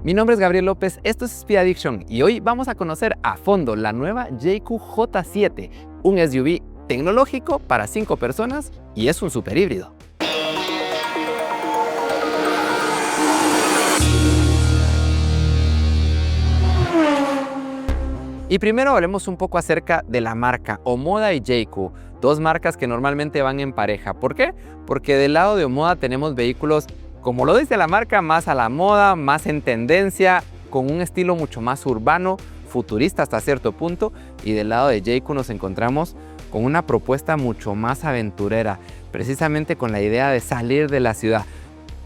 Mi nombre es Gabriel López, esto es Speed Addiction y hoy vamos a conocer a fondo la nueva JQ J7, un SUV tecnológico para 5 personas y es un super híbrido. Y primero hablemos un poco acerca de la marca Omoda y JQ, dos marcas que normalmente van en pareja. ¿Por qué? Porque del lado de Omoda tenemos vehículos, como lo dice la marca, más a la moda, más en tendencia, con un estilo mucho más urbano, futurista hasta cierto punto, y del lado de JQ nos encontramos con una propuesta mucho más aventurera, precisamente con la idea de salir de la ciudad.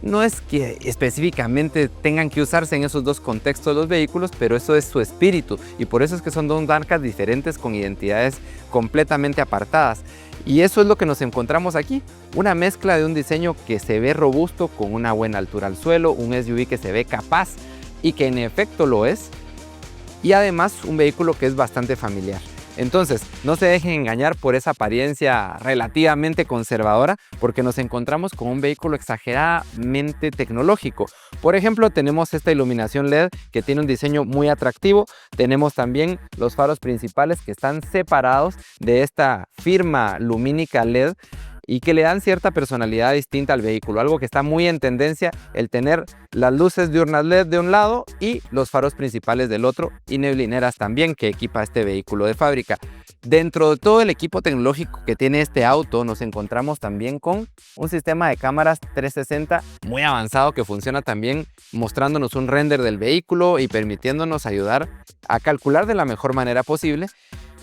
No es que específicamente tengan que usarse en esos dos contextos los vehículos, pero eso es su espíritu y por eso es que son dos marcas diferentes con identidades completamente apartadas. Y eso es lo que nos encontramos aquí, una mezcla de un diseño que se ve robusto con una buena altura al suelo, un SUV que se ve capaz y que en efecto lo es, y además un vehículo que es bastante familiar. Entonces, no se dejen engañar por esa apariencia relativamente conservadora, porque nos encontramos con un vehículo exageradamente tecnológico. Por ejemplo, tenemos esta iluminación LED que tiene un diseño muy atractivo. Tenemos también los faros principales que están separados de esta firma lumínica LED y que le dan cierta personalidad distinta al vehículo, algo que está muy en tendencia, el tener las luces diurnas LED de un lado y los faros principales del otro, y neblineras también que equipa este vehículo de fábrica. Dentro de todo el equipo tecnológico que tiene este auto nos encontramos también con un sistema de cámaras 360 muy avanzado que funciona también mostrándonos un render del vehículo y permitiéndonos ayudar a calcular de la mejor manera posible.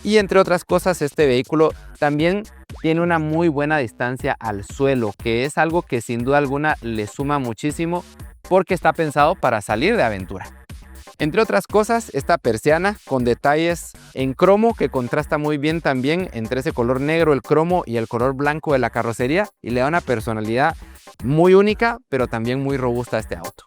Y entre otras cosas, este vehículo también tiene una muy buena distancia al suelo, que es algo que sin duda alguna le suma muchísimo porque está pensado para salir de aventura. Entre otras cosas, esta persiana con detalles en cromo que contrasta muy bien también entre ese color negro, el cromo, y el color blanco de la carrocería, y le da una personalidad muy única, pero también muy robusta a este auto.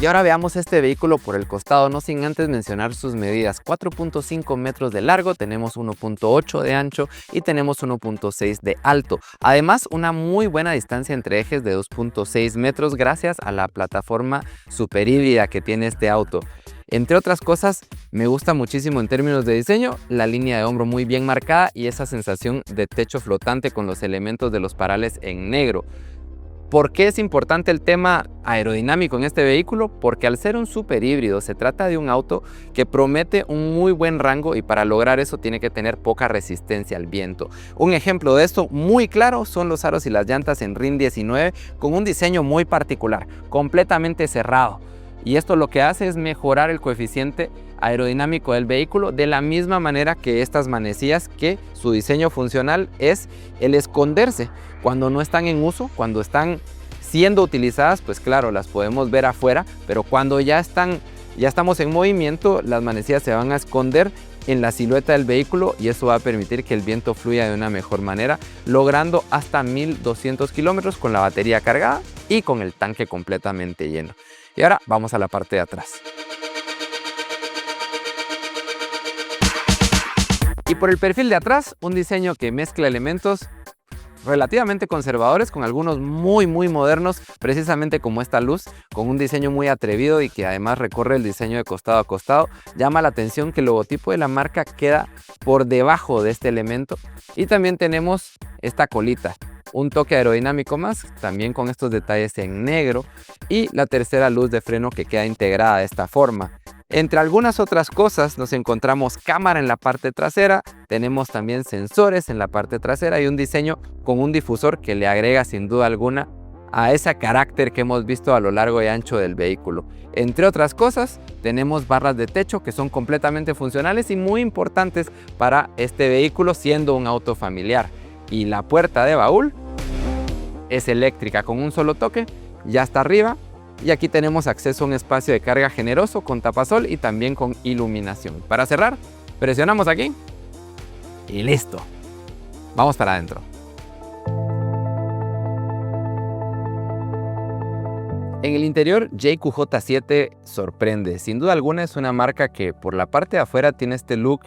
Y ahora veamos este vehículo por el costado, no sin antes mencionar sus medidas. 4.5 metros de largo, tenemos 1.8 de ancho y tenemos 1.6 de alto. Además, una muy buena distancia entre ejes de 2.6 metros gracias a la plataforma super híbrida que tiene este auto. Entre otras cosas, me gusta muchísimo en términos de diseño, la línea de hombro muy bien marcada y esa sensación de techo flotante con los elementos de los parales en negro. ¿Por qué es importante el tema aerodinámico en este vehículo? Porque al ser un super híbrido se trata de un auto que promete un muy buen rango y para lograr eso tiene que tener poca resistencia al viento. Un ejemplo de esto muy claro son los aros y las llantas en RIN 19 con un diseño muy particular, completamente cerrado. Y esto lo que hace es mejorar el coeficiente aerodinámico del vehículo de la misma manera que estas manecillas, que su diseño funcional es el esconderse cuando no están en uso. Cuando están siendo utilizadas, pues claro, las podemos ver afuera, pero cuando ya estamos en movimiento, las manecillas se van a esconder en la silueta del vehículo y eso va a permitir que el viento fluya de una mejor manera, logrando hasta 1200 kilómetros con la batería cargada y con el tanque completamente lleno. Y ahora vamos a la parte de atrás. Y por el perfil de atrás, un diseño que mezcla elementos relativamente conservadores con algunos muy modernos, precisamente como esta luz, con un diseño muy atrevido y que además recorre el diseño de costado a costado. Llama la atención que el logotipo de la marca queda por debajo de este elemento. Y también tenemos esta colita, un toque aerodinámico más, también con estos detalles en negro, y la tercera luz de freno que queda integrada de esta forma. Entre algunas otras cosas nos encontramos cámara en la parte trasera, tenemos también sensores en la parte trasera y un diseño con un difusor que le agrega sin duda alguna a ese carácter que hemos visto a lo largo y ancho del vehículo. Entre otras cosas, tenemos barras de techo que son completamente funcionales y muy importantes para este vehículo siendo un auto familiar. Y la puerta de baúl es eléctrica con un solo toque, ya está arriba. Y aquí tenemos acceso a un espacio de carga generoso con tapasol y también con iluminación. Para cerrar, presionamos aquí y listo. Vamos para adentro. En el interior, JQ J7 sorprende. Sin duda alguna es una marca que por la parte de afuera tiene este look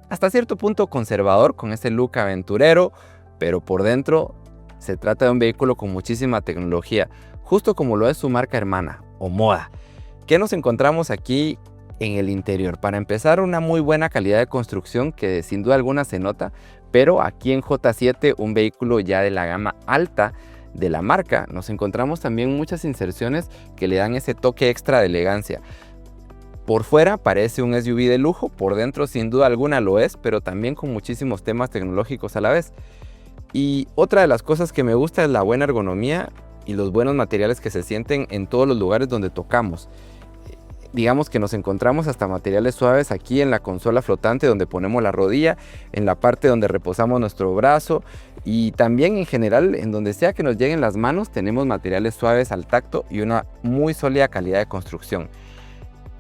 hasta cierto punto conservador, con este look aventurero, pero por dentro Se trata de un vehículo con muchísima tecnología, justo como lo es su marca hermana, Omoda. ¿Qué nos encontramos aquí en el interior? Para empezar, una muy buena calidad de construcción que sin duda alguna se nota, pero aquí en J7, un vehículo ya de la gama alta de la marca, nos encontramos también muchas inserciones que le dan ese toque extra de elegancia. Por fuera parece un SUV de lujo, por dentro sin duda alguna lo es, pero también con muchísimos temas tecnológicos a la vez. Y otra de las cosas que me gusta es la buena ergonomía y los buenos materiales que se sienten en todos los lugares donde tocamos. Digamos que nos encontramos hasta materiales suaves aquí en la consola flotante donde ponemos la rodilla, en la parte donde reposamos nuestro brazo y también en general en donde sea que nos lleguen las manos tenemos materiales suaves al tacto y una muy sólida calidad de construcción.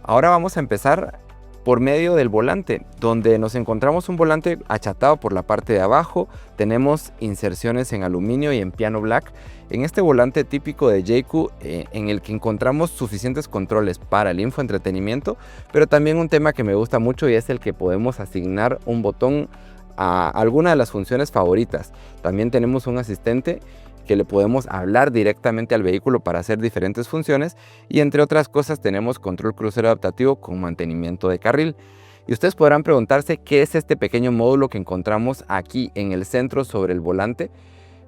Ahora vamos a empezar por medio del volante, donde nos encontramos un volante achatado por la parte de abajo, tenemos inserciones en aluminio y en piano black. En este volante típico de JQ, en el que encontramos suficientes controles para el infoentretenimiento, pero también un tema que me gusta mucho y es el que podemos asignar un botón a alguna de las funciones favoritas. También tenemos un asistente que le podemos hablar directamente al vehículo para hacer diferentes funciones y entre otras cosas tenemos control crucero adaptativo con mantenimiento de carril. Y ustedes podrán preguntarse qué es este pequeño módulo que encontramos aquí en el centro sobre el volante.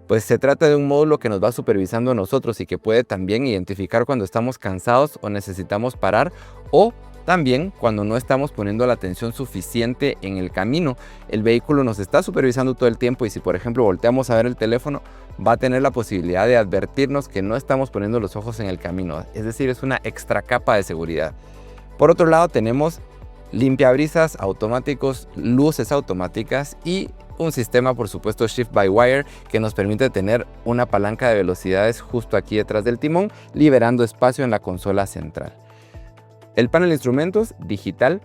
Pues se trata de un módulo que nos va supervisando a nosotros y que puede también identificar cuando estamos cansados o necesitamos parar o también cuando no estamos poniendo la atención suficiente en el camino. El vehículo nos está supervisando todo el tiempo y si por ejemplo volteamos a ver el teléfono va a tener la posibilidad de advertirnos que no estamos poniendo los ojos en el camino. Es decir, es una extra capa de seguridad. Por otro lado tenemos limpiabrisas automáticos, luces automáticas y un sistema por supuesto Shift by Wire que nos permite tener una palanca de velocidades justo aquí detrás del timón, liberando espacio en la consola central. El panel de instrumentos digital,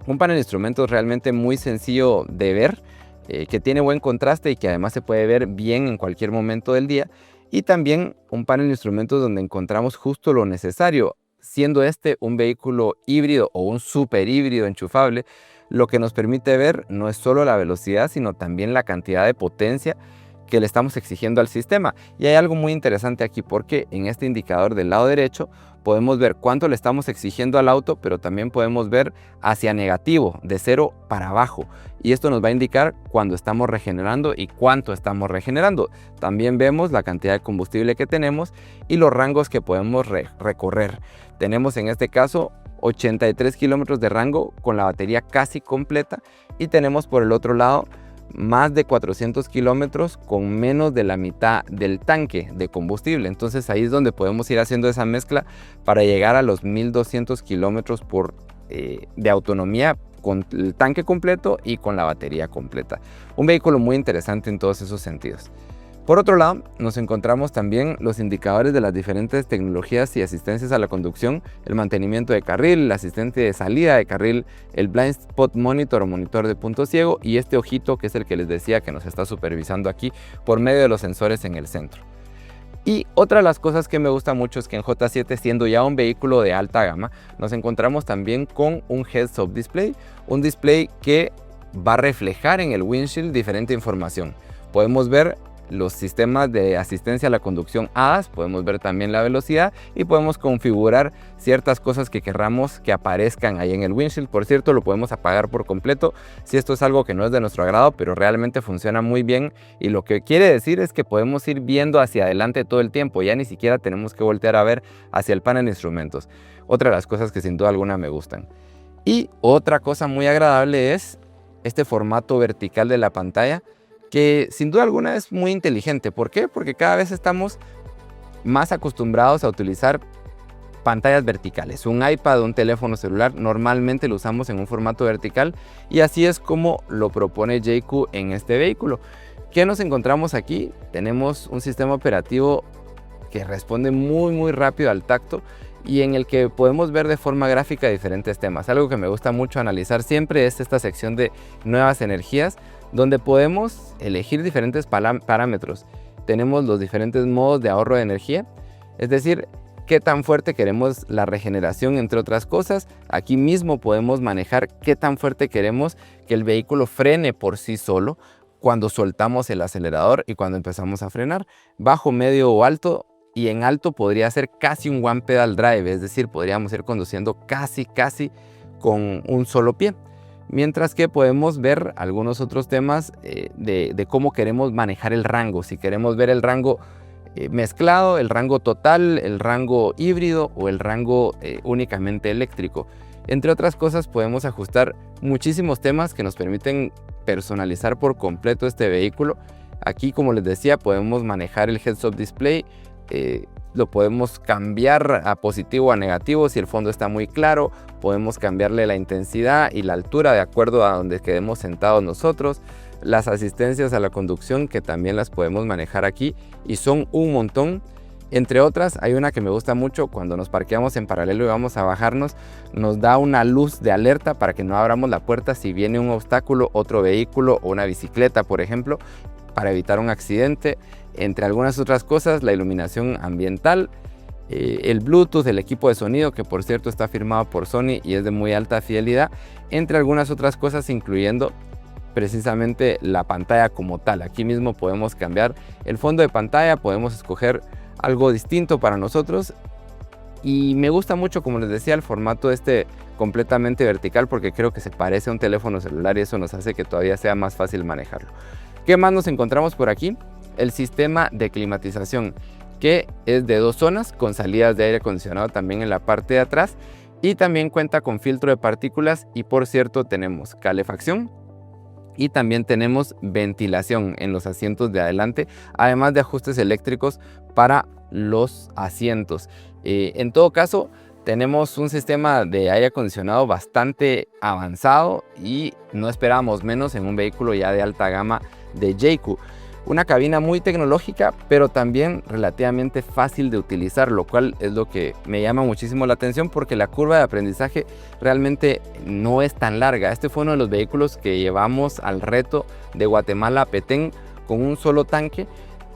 un panel de instrumentos realmente muy sencillo de ver, que tiene buen contraste y que además se puede ver bien en cualquier momento del día. Y también un panel de instrumentos donde encontramos justo lo necesario, siendo este un vehículo híbrido o un super híbrido enchufable, lo que nos permite ver no es solo la velocidad, sino también la cantidad de potencia que le estamos exigiendo al sistema. Y hay algo muy interesante aquí porque en este indicador del lado derecho podemos ver cuánto le estamos exigiendo al auto, pero también podemos ver hacia negativo, de 0 para abajo. Y esto nos va a indicar cuándo estamos regenerando y cuánto estamos regenerando. También vemos la cantidad de combustible que tenemos y los rangos que podemos recorrer. Tenemos en este caso 83 kilómetros de rango con la batería casi completa y tenemos por el otro lado más de 400 kilómetros con menos de la mitad del tanque de combustible. Entonces ahí es donde podemos ir haciendo esa mezcla para llegar a los 1200 kilómetros de autonomía con el tanque completo y con la batería completa. Un vehículo muy interesante en todos esos sentidos. Por otro lado, nos encontramos también los indicadores de las diferentes tecnologías y asistencias a la conducción, el mantenimiento de carril, el asistente de salida de carril, el Blind Spot Monitor o monitor de punto ciego y este ojito que es el que les decía que nos está supervisando aquí por medio de los sensores en el centro. Y otra de las cosas que me gusta mucho es que en J7, siendo ya un vehículo de alta gama, nos encontramos también con un Heads-Up Display, un display que va a reflejar en el windshield diferente información. Podemos ver los sistemas de asistencia a la conducción ADAS, podemos ver también la velocidad y podemos configurar ciertas cosas que querramos que aparezcan ahí en el windshield. Por cierto, lo podemos apagar por completo si esto es algo que no es de nuestro agrado, pero realmente funciona muy bien y lo que quiere decir es que podemos ir viendo hacia adelante todo el tiempo, ya ni siquiera tenemos que voltear a ver hacia el panel de instrumentos. Otra de las cosas que sin duda alguna me gustan. Y otra cosa muy agradable es este formato vertical de la pantalla, que sin duda alguna es muy inteligente. ¿Por qué? Porque cada vez estamos más acostumbrados a utilizar pantallas verticales. Un iPad o un teléfono celular normalmente lo usamos en un formato vertical y así es como lo propone JQ en este vehículo. ¿Qué nos encontramos aquí? Tenemos un sistema operativo que responde muy rápido al tacto y en el que podemos ver de forma gráfica diferentes temas. Algo que me gusta mucho analizar siempre es esta sección de nuevas energías, donde podemos elegir diferentes parámetros. Tenemos los diferentes modos de ahorro de energía, es decir, qué tan fuerte queremos la regeneración, entre otras cosas. Aquí mismo podemos manejar qué tan fuerte queremos que el vehículo frene por sí solo, cuando soltamos el acelerador y cuando empezamos a frenar. Bajo, medio o alto, y en alto podría ser casi un one pedal drive, es decir, podríamos ir conduciendo casi con un solo pie. Mientras que podemos ver algunos otros temas de cómo queremos manejar el rango. Si queremos ver el rango mezclado, el rango total, el rango híbrido o el rango únicamente eléctrico. Entre otras cosas, podemos ajustar muchísimos temas que nos permiten personalizar por completo este vehículo. Aquí, como les decía, podemos manejar el heads-up display. Lo podemos cambiar a positivo o a negativo si el fondo está muy claro. Podemos cambiarle la intensidad y la altura de acuerdo a donde quedemos sentados nosotros. Las asistencias a la conducción, que también las podemos manejar aquí y son un montón. Entre otras, hay una que me gusta mucho: cuando nos parqueamos en paralelo y vamos a bajarnos, nos da una luz de alerta para que no abramos la puerta si viene un obstáculo, otro vehículo o una bicicleta, por ejemplo, para evitar un accidente. Entre algunas otras cosas, la iluminación ambiental, el Bluetooth, el equipo de sonido, que por cierto está firmado por Sony y es de muy alta fidelidad, entre algunas otras cosas, incluyendo precisamente la pantalla como tal. Aquí mismo podemos cambiar el fondo de pantalla, podemos escoger algo distinto para nosotros, y me gusta mucho, como les decía, el formato completamente vertical, porque creo que se parece a un teléfono celular y eso nos hace que todavía sea más fácil manejarlo. ¿Qué más nos encontramos por aquí? El sistema de climatización, que es de 2 zonas con salidas de aire acondicionado también en la parte de atrás, y también cuenta con filtro de partículas, y por cierto tenemos calefacción y también tenemos ventilación en los asientos de adelante, además de ajustes eléctricos para los asientos. En todo caso, tenemos un sistema de aire acondicionado bastante avanzado y no esperábamos menos en un vehículo ya de alta gama de Jayco. Una cabina muy tecnológica, pero también relativamente fácil de utilizar, lo cual es lo que me llama muchísimo la atención, porque la curva de aprendizaje realmente no es tan larga. Este fue uno de los vehículos que llevamos al reto de Guatemala a Petén con un solo tanque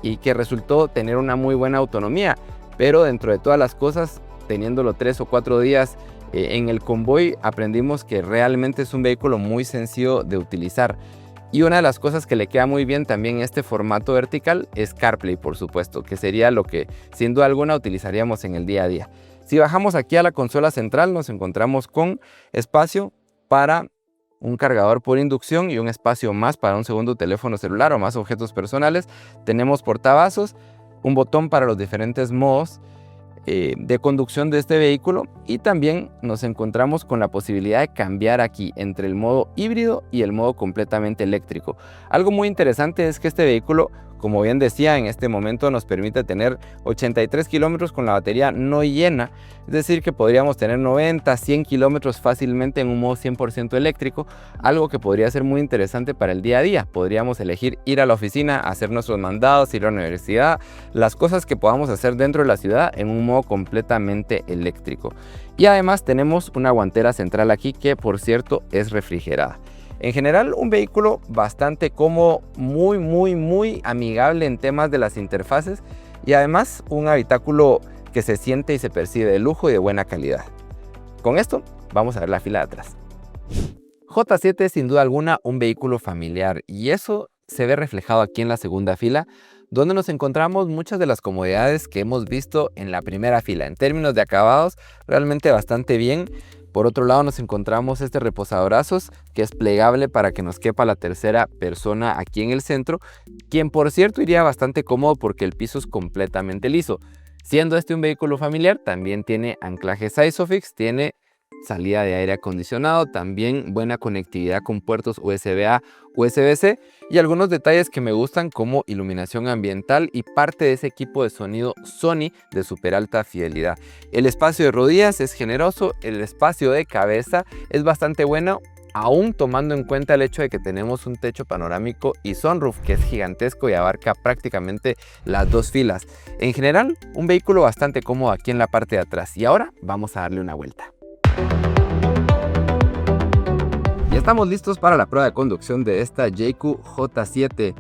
y que resultó tener una muy buena autonomía, pero dentro de todas las cosas, teniéndolo 3 o 4 días en el convoy, aprendimos que realmente es un vehículo muy sencillo de utilizar. Y una de las cosas que le queda muy bien también este formato vertical es CarPlay, por supuesto, que sería lo que sin duda alguna utilizaríamos en el día a día. Si bajamos aquí a la consola central, nos encontramos con espacio para un cargador por inducción y un espacio más para un segundo teléfono celular o más objetos personales. Tenemos portavasos, un botón para los diferentes modos de conducción de este vehículo, y también nos encontramos con la posibilidad de cambiar aquí entre el modo híbrido y el modo completamente eléctrico. Algo muy interesante es que este vehículo, como bien decía, en este momento nos permite tener 83 kilómetros con la batería no llena, es decir que podríamos tener 90, 100 kilómetros fácilmente en un modo 100% eléctrico, algo que podría ser muy interesante para el día a día. Podríamos elegir ir a la oficina, hacer nuestros mandados, ir a la universidad, las cosas que podamos hacer dentro de la ciudad en un modo completamente eléctrico. Y además tenemos una guantera central aquí que, por cierto, es refrigerada. En general, un vehículo bastante cómodo, muy amigable en temas de las interfaces, y además un habitáculo que se siente y se percibe de lujo y de buena calidad. Con esto vamos a ver la fila de atrás. J7 es sin duda alguna un vehículo familiar, y eso se ve reflejado aquí en la segunda fila, donde nos encontramos muchas de las comodidades que hemos visto en la primera fila. En términos de acabados, realmente bastante bien. Por otro lado, nos encontramos este reposabrazos que es plegable para que nos quepa la tercera persona aquí en el centro, quien por cierto iría bastante cómodo porque el piso es completamente liso. Siendo este un vehículo familiar, también tiene anclajes ISOFIX, tiene salida de aire acondicionado, también buena conectividad con puertos USB-A, USB-C, y algunos detalles que me gustan como iluminación ambiental y parte de ese equipo de sonido Sony de super alta fidelidad. El espacio de rodillas es generoso, el espacio de cabeza es bastante bueno, aún tomando en cuenta el hecho de que tenemos un techo panorámico y sunroof que es gigantesco y abarca prácticamente las 2 filas. En general, un vehículo bastante cómodo aquí en la parte de atrás, y ahora vamos a darle una vuelta. Ya estamos listos para la prueba de conducción de esta Jayco J7,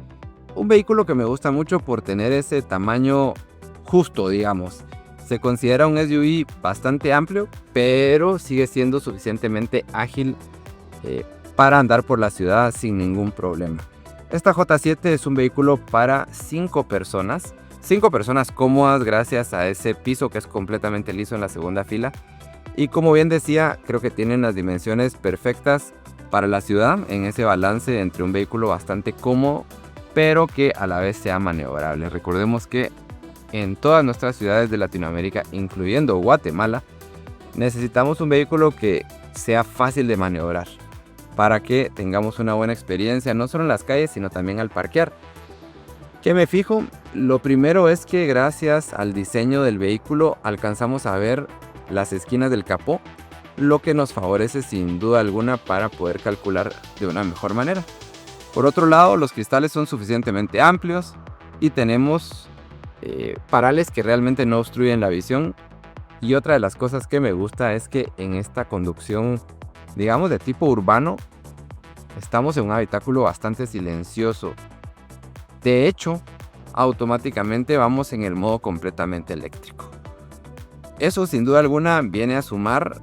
un vehículo que me gusta mucho por tener ese tamaño justo, digamos. Se considera un SUV bastante amplio, pero sigue siendo suficientemente ágil para andar por la ciudad sin ningún problema. Esta J7 es un vehículo para 5 personas. 5 personas cómodas gracias a ese piso que es completamente liso en la segunda fila. Y como bien decía, creo que tienen las dimensiones perfectas para la ciudad en ese balance entre un vehículo bastante cómodo, pero que a la vez sea maniobrable. Recordemos que en todas nuestras ciudades de Latinoamérica, incluyendo Guatemala, necesitamos un vehículo que sea fácil de maniobrar para que tengamos una buena experiencia, no solo en las calles, sino también al parquear. ¿Qué me fijo? Lo primero es que gracias al diseño del vehículo alcanzamos a ver las esquinas del capó, lo que nos favorece sin duda alguna para poder calcular de una mejor manera. Por otro lado, los cristales son suficientemente amplios y tenemos parales que realmente no obstruyen la visión. Y otra de las cosas que me gusta es que en esta conducción, digamos de tipo urbano, estamos en un habitáculo bastante silencioso. De hecho, automáticamente vamos en el modo completamente eléctrico. Eso sin duda alguna viene a sumar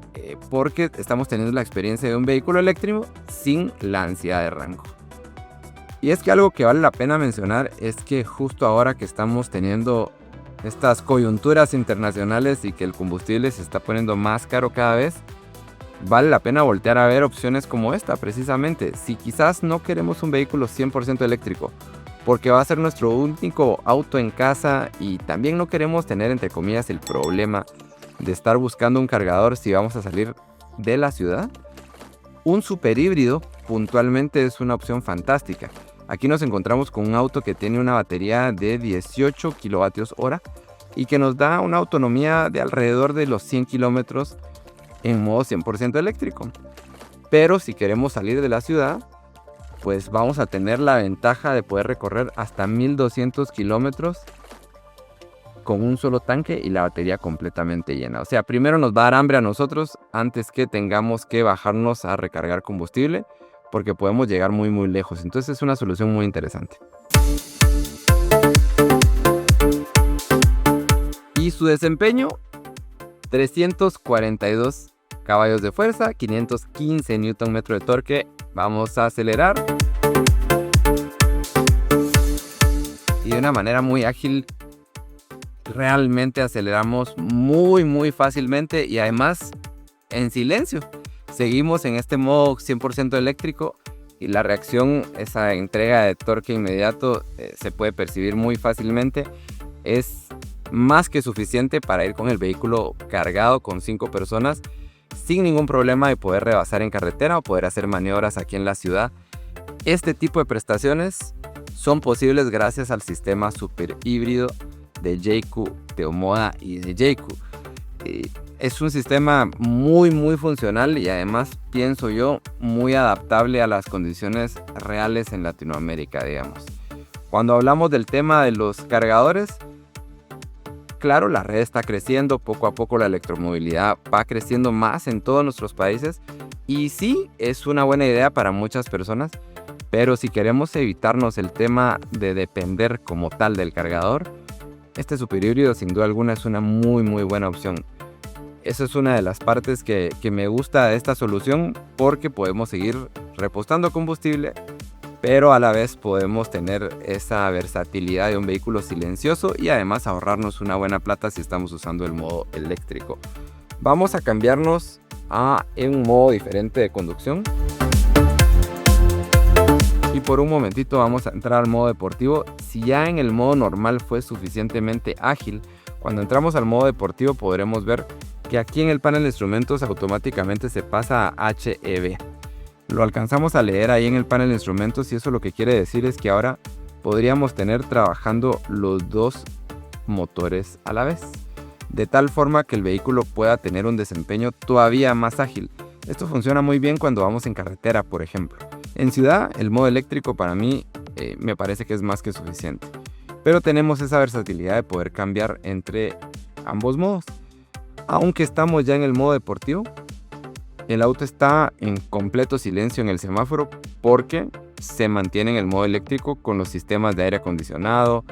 porque estamos teniendo la experiencia de un vehículo eléctrico sin la ansiedad de rango. Y es que algo que vale la pena mencionar es que justo ahora que estamos teniendo estas coyunturas internacionales y que el combustible se está poniendo más caro cada vez, vale la pena voltear a ver opciones como esta precisamente. Si quizás no queremos un vehículo 100% eléctrico, porque va a ser nuestro único auto en casa y también no queremos tener entre comillas el problema de estar buscando un cargador si vamos a salir de la ciudad, un super híbrido puntualmente es una opción fantástica. Aquí nos encontramos con un auto que tiene una batería de 18 kWh y que nos da una autonomía de alrededor de los 100 kilómetros en modo 100% eléctrico. Pero si queremos salir de la ciudad, pues vamos a tener la ventaja de poder recorrer hasta 1200 kilómetros con un solo tanque y la batería completamente llena. O sea, primero nos va a dar hambre a nosotros antes que tengamos que bajarnos a recargar combustible, porque podemos llegar muy lejos. Entonces es una solución muy interesante. Y su desempeño, 342 caballos de fuerza, 515 Nm de torque. Vamos a acelerar. Y de una manera muy ágil, realmente aceleramos muy fácilmente y además en silencio. Seguimos en este modo 100% eléctrico y la reacción, esa entrega de torque inmediato se puede percibir muy fácilmente. Es más que suficiente para ir con el vehículo cargado con 5 personas sin ningún problema de poder rebasar en carretera o poder hacer maniobras aquí en la ciudad. Este tipo de prestaciones son posibles gracias al sistema super híbrido de Jayco, de Omoda y de Jayco. Es un sistema muy funcional y además, pienso yo, muy adaptable a las condiciones reales en Latinoamérica, digamos. Cuando hablamos del tema de los cargadores, claro, la red está creciendo, poco a poco la electromovilidad va creciendo más en todos nuestros países y sí, es una buena idea para muchas personas, pero si queremos evitarnos el tema de depender como tal del cargador, este superhíbrido sin duda alguna es una muy buena opción. Esa es una de las partes que me gusta de esta solución porque podemos seguir repostando combustible, pero a la vez podemos tener esa versatilidad de un vehículo silencioso y además ahorrarnos una buena plata si estamos usando el modo eléctrico. Vamos a cambiarnos a un modo diferente de conducción. Y por un momentito vamos a entrar al modo deportivo. Si ya en el modo normal fue suficientemente ágil, cuando entramos al modo deportivo podremos ver que aquí en el panel de instrumentos automáticamente se pasa a HEV. Lo alcanzamos a leer ahí en el panel de instrumentos y eso lo que quiere decir es que ahora podríamos tener trabajando los dos motores a la vez, de tal forma que el vehículo pueda tener un desempeño todavía más ágil. Esto funciona muy bien cuando vamos en carretera, por ejemplo. En ciudad, el modo eléctrico para mí me parece que es más que suficiente, pero tenemos esa versatilidad de poder cambiar entre ambos modos. Aunque estamos ya en el modo deportivo, el auto está en completo silencio en el semáforo porque se mantiene en el modo eléctrico con los sistemas de aire acondicionado,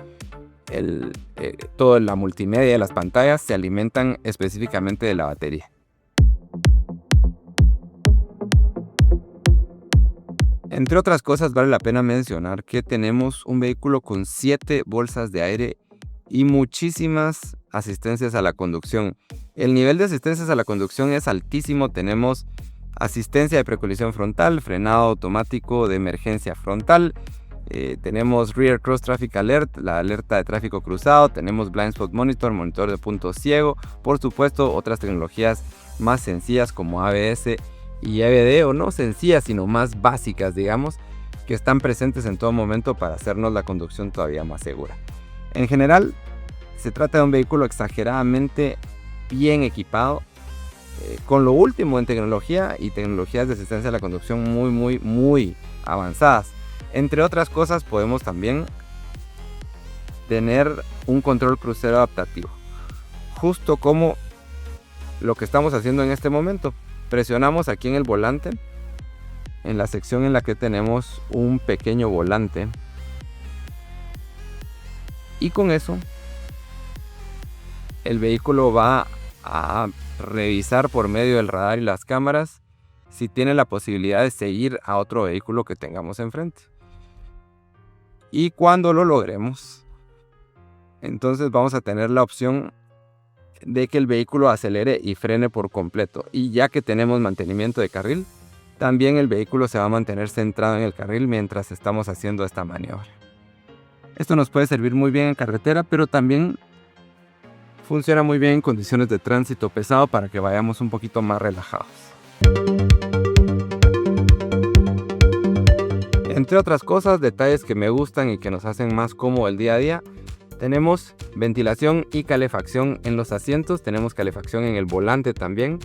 toda la multimedia de las pantallas se alimentan específicamente de la batería. Entre otras cosas, vale la pena mencionar que tenemos un vehículo con 7 bolsas de aire y muchísimas asistencias a la conducción. El nivel de asistencias a la conducción es altísimo. Tenemos asistencia de precolisión frontal, frenado automático de emergencia frontal, tenemos Rear Cross Traffic Alert, la alerta de tráfico cruzado, tenemos Blind Spot Monitor, monitor de punto ciego, por supuesto otras tecnologías más sencillas como ABS y EBD, o no sencillas sino más básicas, digamos, que están presentes en todo momento para hacernos la conducción todavía más segura. En general, se trata de un vehículo exageradamente bien equipado, con lo último en tecnología y tecnologías de asistencia a la conducción muy avanzadas. Entre otras cosas, podemos también tener un control crucero adaptativo, justo como lo que estamos haciendo en este momento. Presionamos aquí en el volante, en la sección en la que tenemos un pequeño volante, y con eso el vehículo va a revisar por medio del radar y las cámaras si tiene la posibilidad de seguir a otro vehículo que tengamos enfrente. Y cuando lo logremos, entonces vamos a tener la opción de que el vehículo acelere y frene por completo. Y ya que tenemos mantenimiento de carril, también el vehículo se va a mantener centrado en el carril mientras estamos haciendo esta maniobra. Esto nos puede servir muy bien en carretera, pero también funciona muy bien en condiciones de tránsito pesado para que vayamos un poquito más relajados. Entre otras cosas, detalles que me gustan y que nos hacen más cómodo el día a día, tenemos ventilación y calefacción en los asientos, tenemos calefacción en el volante también.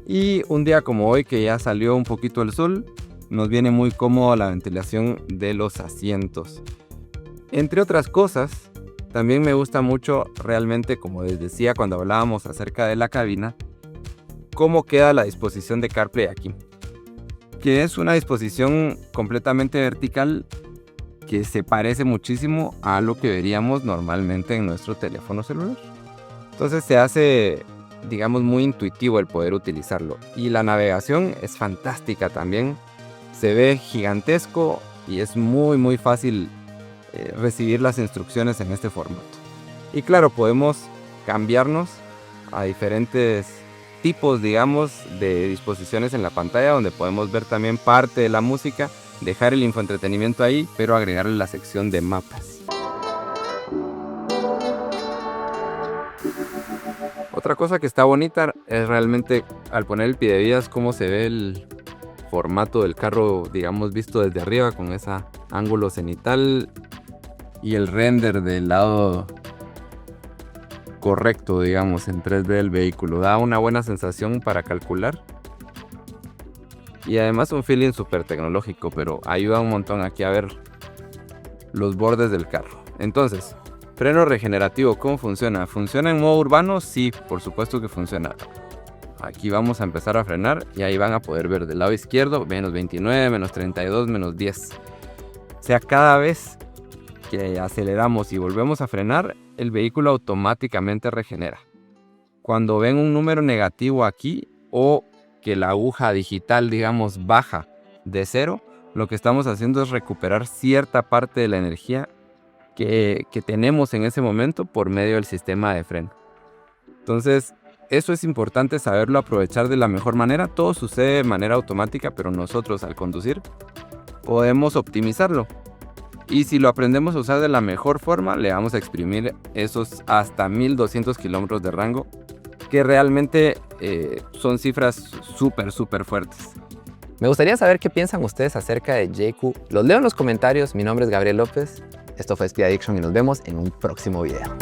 Y un día como hoy, que ya salió un poquito el sol, nos viene muy cómodo la ventilación de los asientos. Entre otras cosas, también me gusta mucho realmente, como les decía cuando hablábamos acerca de la cabina, cómo queda la disposición de CarPlay aquí, que es una disposición completamente vertical que se parece muchísimo a lo que veríamos normalmente en nuestro teléfono celular. Entonces se hace, digamos, muy intuitivo el poder utilizarlo. Y la navegación es fantástica también. Se ve gigantesco y es muy fácil recibir las instrucciones en este formato. Y claro, podemos cambiarnos a diferentes tipos, digamos, de disposiciones en la pantalla, donde podemos ver también parte de la música, dejar el infoentretenimiento ahí, pero agregarle la sección de mapas. Otra cosa que está bonita es realmente al poner el pidevías cómo se ve el formato del carro, digamos, visto desde arriba con ese ángulo cenital y el render del lado correcto, digamos, en 3D del vehículo. Da una buena sensación para calcular. Y además un feeling súper tecnológico, pero ayuda un montón aquí a ver los bordes del carro. Entonces, freno regenerativo, ¿cómo funciona? ¿Funciona en modo urbano? Sí, por supuesto que funciona. Aquí vamos a empezar a frenar y ahí van a poder ver del lado izquierdo, menos 29, menos 32, menos 10. O sea, cada vez que aceleramos y volvemos a frenar, el vehículo automáticamente regenera. Cuando ven un número negativo aquí o que la aguja digital, digamos, baja de 0, lo que estamos haciendo es recuperar cierta parte de la energía que tenemos en ese momento por medio del sistema de freno. Entonces, eso es importante saberlo aprovechar de la mejor manera. Todo sucede de manera automática, pero nosotros al conducir podemos optimizarlo. Y si lo aprendemos a usar de la mejor forma, le vamos a exprimir esos hasta 1200 kilómetros de rango, que realmente son cifras súper fuertes. Me gustaría saber qué piensan ustedes acerca de JQ. Los leo en los comentarios. Mi nombre es Gabriel López. Esto fue Speed Addiction y nos vemos en un próximo video.